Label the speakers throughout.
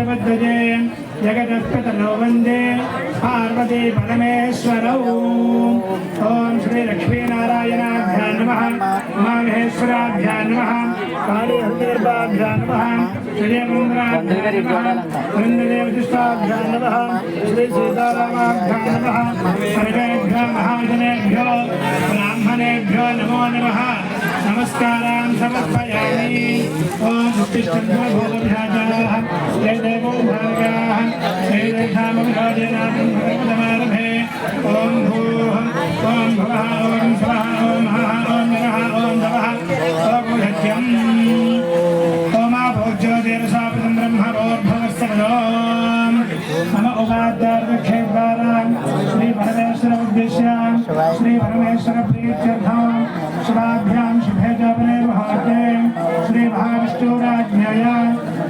Speaker 1: सुभद्रजे जगदस्पतलो वन्दे पार्वती परमेश्वरौ। ओम श्री लक्ष्मीनारायणाभ्यां नमः, उमामहेश्वराभ्यां नमः, कालीहन्देर्वाभ्यां नमः, श्रीमन्द्राभ्यां नमः, वृन्ददेवतिष्ठाभ्यां नमः, श्री सीतारामाभ्यां नमः। सर्वेभ्यो महाजनेभ्यो ब्राह्मणेभ्यो नमो नमः। नमस्कारान् समर्पयामि। ओम उत्तिष्ठन्तु भूतभ्याजाः ये देवो भार्याः ये देशामभिराजेनाथं भगवतमारभे। ओम भूः ओम भवः ओम स्वः ओम महः ओम नरः ओम नवः ओम सत्यम् ओमाभोज्यो देवसापदं ब्रह्मभोर्भवस्सवदोम् नम उपाद्यार्घ्येद्वारां श्री परमेश्वर उद्देश्य श्री परमेश्वर प्रीत्यर्थं शुभाभ्यां शुभे जापने मुहूर्ते श्री महाविष्णुराज्ञया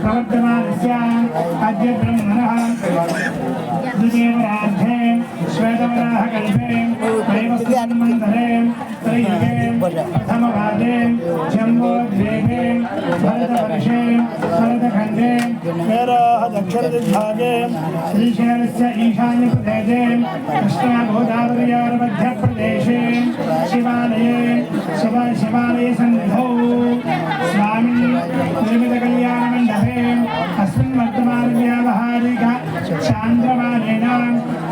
Speaker 1: प्रवर्तमानस्य अद्य ब्रह्मणः द्वितीयराध्ये श्वेतवराहकल्पे दैवस्मन्वन्तरे त्रययुगे प्रथमपादे जम्बोद्वेगे भरतवर्षे भरतखण्डे मेरोः दक्षिणदिग्भागे श्रीशैलस्य ईशान्यप्रदेशे कृष्णागोदावर्योः मध्यप्रदेशे शिवालये शिवालये सन्निधौ स्वामी निर्मितकल्याणमण्डपे अस्मिन् वर्तमानव्यावहारिक चान्द्रमानेन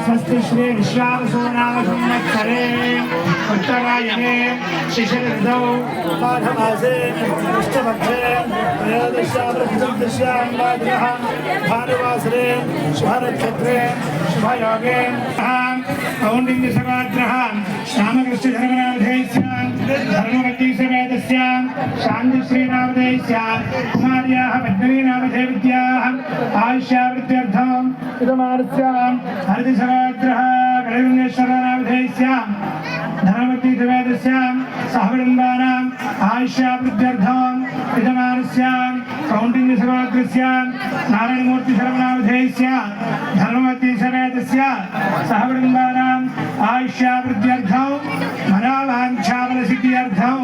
Speaker 1: स्वस्ति श्री विश्वावसुनाम संवत्सरे उत्तरायणे शिशिरऋतौ माघमासे कृष्णपक्षे त्रयोदश्यां भानुवासरे शुभनक्षत्रे शुभयोगे कौण्डिन्यसमाग्रः रामकृष्णधर्मनामधेयस्य धर्मवती समेतस्य शान्तिश्रीनामधेयस्य कुमार्याः पद्मिनीनामधेयविद्याः आयुष्यावृत्त्यर्थम् इदमानस्य हरितसमाग्रः कलिंगेश्वरनामधेयस्य धर्मवती समेतस्य सहकुटुम्बानाम् आयुष्यावृत्त्यर्थम् इदमानस्य कौण्डिन्यसमाग्रस्य नारायणमूर्तिशर्मनामधेयस्य धर्मवती समेतस्य सहकुटुम्बानाम् आयुष्यावृत्त्यर्थम् मनोवाञ्छाफलसिद्ध्यर्थम्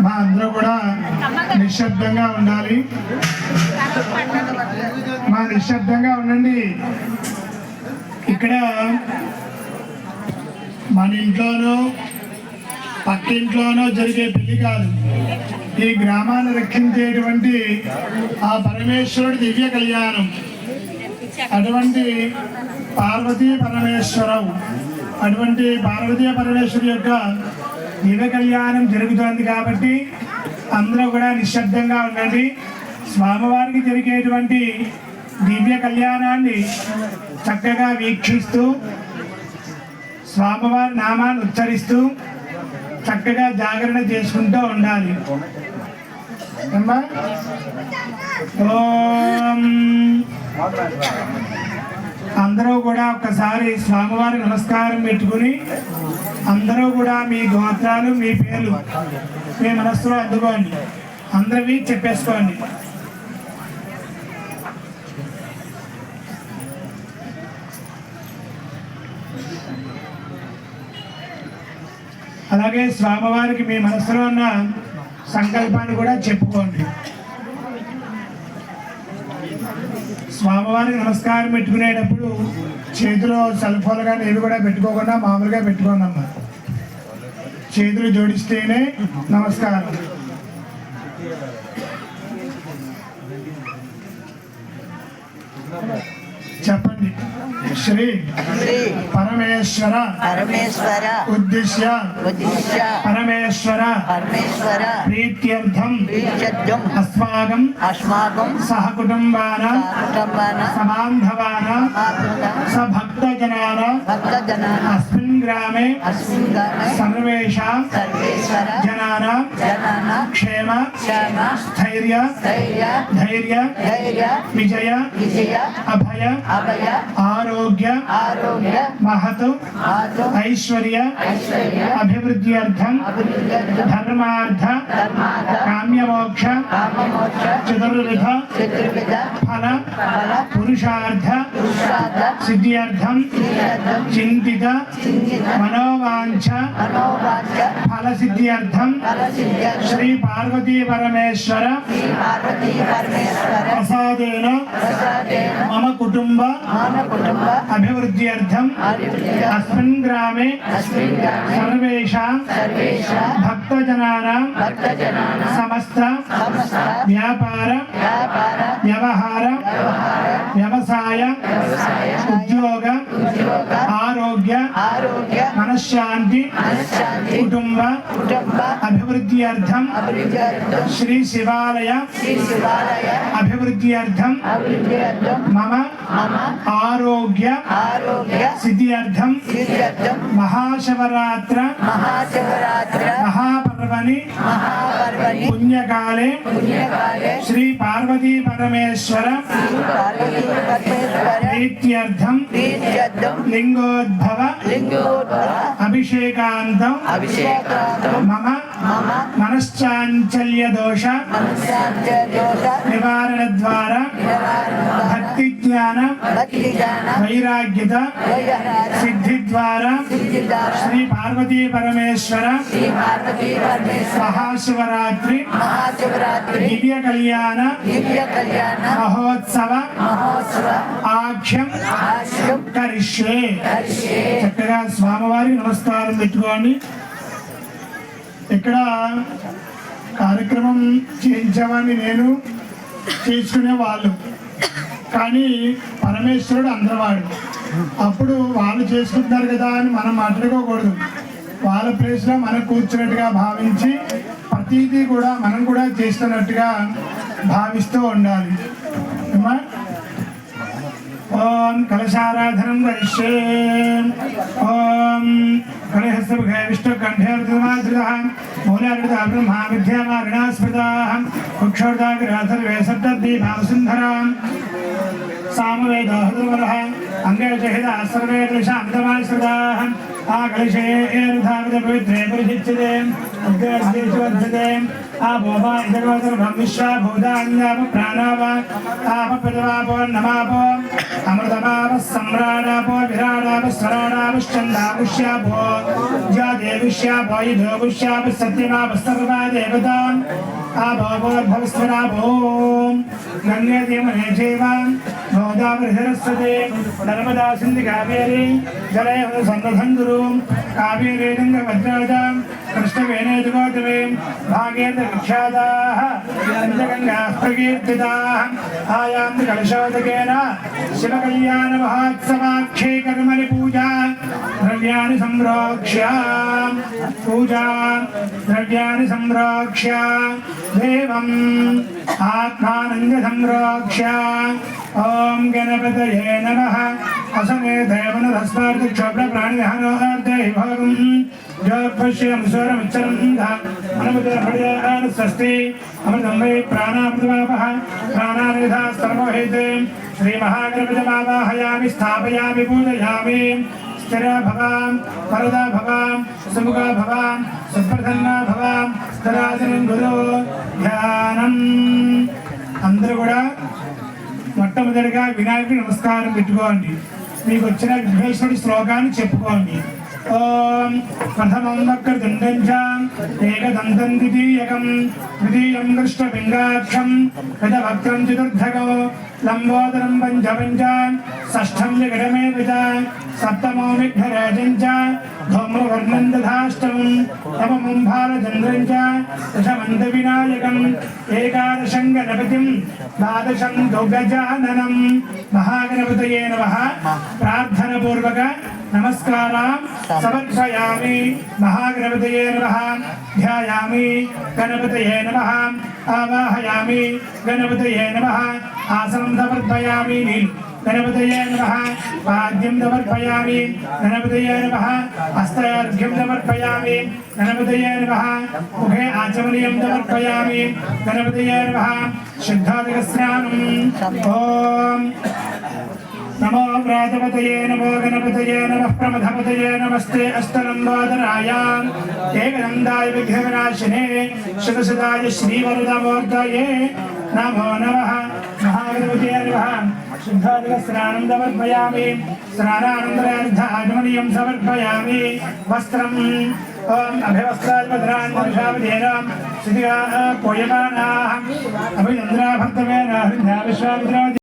Speaker 1: మా అందరూ కూడా నిశ్శబ్దంగా ఉండాలి. మా నిశ్శబ్దంగా ఉండండి. ఇక్కడ మన ఇంట్లోనో పక్కింట్లోనో జరిగే పెళ్లి కాదు, ఈ గ్రామాన్ని రక్షించేటువంటి ఆ పరమేశ్వరుడి దివ్య కళ్యాణం. అటువంటి పార్వతీ పరమేశ్వరం, అటువంటి పార్వతీ పరమేశ్వరు యొక్క దివ్య కళ్యాణం జరుగుతోంది కాబట్టి అందరూ కూడా నిశ్శబ్దంగా ఉండండి. స్వామివారికి జరిగేటువంటి దివ్య కళ్యాణాన్ని చక్కగా వీక్షిస్తూ స్వామివారి నామాన్ని ఉచ్చరిస్తూ చక్కగా జాగరణ చేసుకుంటూ ఉండాలి. ఓం అందరూ కూడా ఒక్కసారి స్వామివారి నమస్కారం పెట్టుకుని అందరూ కూడా మీ గోత్రాలు మీ పేర్లు మీ మనస్సులో అందుకోండి. అందరివి చెప్పేసుకోండి. అలాగే స్వామివారికి మీ మనసులో ఉన్న సంకల్పాన్ని కూడా చెప్పుకోండి. స్వామివారికి నమస్కారం పెట్టుకునేటప్పుడు చేతిలో సెల్ ఫోన్ కానీ ఏవి కూడా పెట్టుకోకుండా మామూలుగా పెట్టుకోండి అమ్మా. చేతులు జోడిస్తేనే నమస్కారం. చెప్పండి. శ్రీ పరమేశ్వర ఉద్దిశ్య పరమేశ్వర ప్రీత్యర్థం అస్మాకం సహకుటుంబానాం సబాంధవానాం సభక్తజనానాం అస్మిన్ గ్రామే సర్వేషాం జనానాం క్షేమ స్థైర్య ధైర్య విజయ అభయ ఆరోగ్య महतु ऐश्वर्य अभिवृद्ध्यर्थं धर्मार्थ काम्यमोक्ष चतुर्विध फल पुरुषार्थ सिद्ध्यर्थं चिंतित मनोवांछ फल ఫలసిద్ధ్యర్థం శ్రీ పార్వతీ పరమేశ్వర ప్రసాదేన మమ కుటుంబ అభివృద్ధ్యర్థం అస్మిన్ గ్రామే సర్వేషాం భక్తజనానాం సమస్త వ్యాపార వ్యవహార వ్యవసాయ ఉద్యోగ ఆరోగ్య మనశ్శాంతి కుటుంబ అభివృద్ధ్యర్థం శ్రీ శివాలయ అభివృద్ధ్యర్థం మమ ఆరోగ్య సిద్ధ్యర్థం మహాశివరాత్ర మహాపర్వణి పుణ్యకాలే శ్రీ పార్వతీ పరమేశ్వర ప్రీత్యర్థం లింగోద్భవ అభిషేకాంతం మమ మనశ్చాంచల్య దోష నివారణ ద్వారా భక్తి జ్ఞాన వైరాగ్యత సిద్ధి ద్వారా శ్రీ పార్వతీ పరమేశ్వర మహాశివరాత్రి దివ్య కళ్యాణ మహోత్సవ ఆఖ్యం కరిష్యే. చక్కగా స్వామివారికి నమస్కారం పెట్టుకోండి. ఇక్కడ కార్యక్రమం చేయించామని నేను చేసుకునే వాళ్ళు, కానీ పరమేశ్వరుడు అందరవాడు. అప్పుడు వాళ్ళు చేసుకుంటారు కదా అని మనం మాట్లాడుకోకూడదు. వాళ్ళ ప్లేస్లో మనం కూర్చున్నట్టుగా భావించి ప్రతిదీ కూడా మనం కూడా చేస్తున్నట్టుగా భావిస్తూ ఉండాలి. ఓం కలశారాధనం కరిష్యే. ఓం కలహస్తముఖే విష్ణుకంఠేర్ధమాశ్రితః మూలార్పితః బ్రహ్మా విద్యామారణాస్పృతాః వృక్షోర్దాగ్రాథర్వే సప్తద్వీపావసుంధరాం సామవేదోహృతమలః అంగే చహిత సర్వే కలశామృతమాశ్రితాః ఆ కలశే ఏర్ధావిత పవిత్రే పరిశిచ్యతే ఉద్దేశవర్ధతే ఆ భోమా ఇదగోదర్భం విశ్వా భూతాన్యాప ప్రాణావా ఆప ప్రజవాపో నమాపో అమృతమాప సమ్రాడాపో విరాడాప స్వరాడాపశ్చందాపుష్యాపో జాదేవిష్యాపో యుధోపుష్యాప సత్యమాప సర్వా దేవతాం ఆపోర్భవస్వరాపో గంగేదేమనే చైవ గోదావరి సరస్వతి నర్మదా సింధు కావేరీ జలయ సన్నధంగురు కావేరీ గంగభద్రాజాం కృష్ణవేణేతి గోతమే భాగేత విఖ్యాతాః పంచగంగాః ప్రకీర్తితాః ఆయాంతి కలశోదకేన శివకళ్యాణ మహోత్సవాఖ్యే కర్మణి పూజా ద్రవ్యాన్ని సంప్రోక్ష్య దేవం ఆత్మానంద సంప్రోక్ష్య ఓం గణపతయే నమః. అసనే దేవనరస్మార్తి క్షోభ్ర ప్రాణిహనోర్ధై భోగం స్వస్తి అమృతం వై ప్రాణామృతమాపః ప్రాణానిధా సర్వోహితే శ్రీ మహాగణపతిమావాహయామి స్థాపయామి పూజయామి. స్థిర భవాం వరదా భవాం సుముఖా భవాం సుప్రసన్నా భవాం స్థిరాసనం గురు ధ్యానం. అందరూ కూడా మొట్టమొదటిగా వినాయకుడికి నమస్కారం పెట్టుకోండి. మీకు వచ్చిన విఘ్నేశ్వరుడి శ్లోకాన్ని చెప్పుకోండి. ఓం ప్రథమం వక్రతుండం చ ఏకదంతం ద్వితీయకం ద్వితీయం కృష్ణపింగాక్షం గజవక్త్రం చతుర్థకం లంబోదరం పంచపంచ షష్ఠం వికటమేవ చ సప్తమో విఘ్నరాజం చ ధూమ్రవర్ణం తథాష్టమం నవమం భారచంద్రం చ దశమంత వినాయకం ఏకాదశం గణపతిం ద్వాదశం గజాననం. మహాగణపతయే నమః. ప్రార్థన పూర్వక నమస్కారం సమర్పయామి. మహాగణపతయే నమః. ధ్యాయామి గణపతయే నమః. ఆవాహయామి గణపతయే నమః. ఆసనం సమర్పయామి గణపతయే నమః. పాద్యం సమర్పయామి గణపతయే నమః. హస్తార్ఘ్యం సమర్పయామి గణపతయే నమః. ముఖే ఆచమనీయం సమర్పయామి గణపతయే నమః. శుద్ధాధిక స్నానం. ఓం నమో వ్రాతపతయే నమో గణపతయే నమః. ప్రమథపతయే నమస్తే అష్టలంబోదరాయ ఏకదండాయ విఘ్నవినాశినే శుభసుదాయ శ్రీవరదమూర్తయే నమో నమః. మహాగణపతయే నమః. శుద్ధాధిక స్నానం సమర్పయామి. స్నానానంతరార్థ ఆచమనీయం సమర్పయామి. వస్త్రం ఓం అభివస్త్రాధిపతిరాన్వర్షావధేనాం స్థితిగా పోయమానాః అభిచంద్రాభర్తవేన విశ్వామిత్ర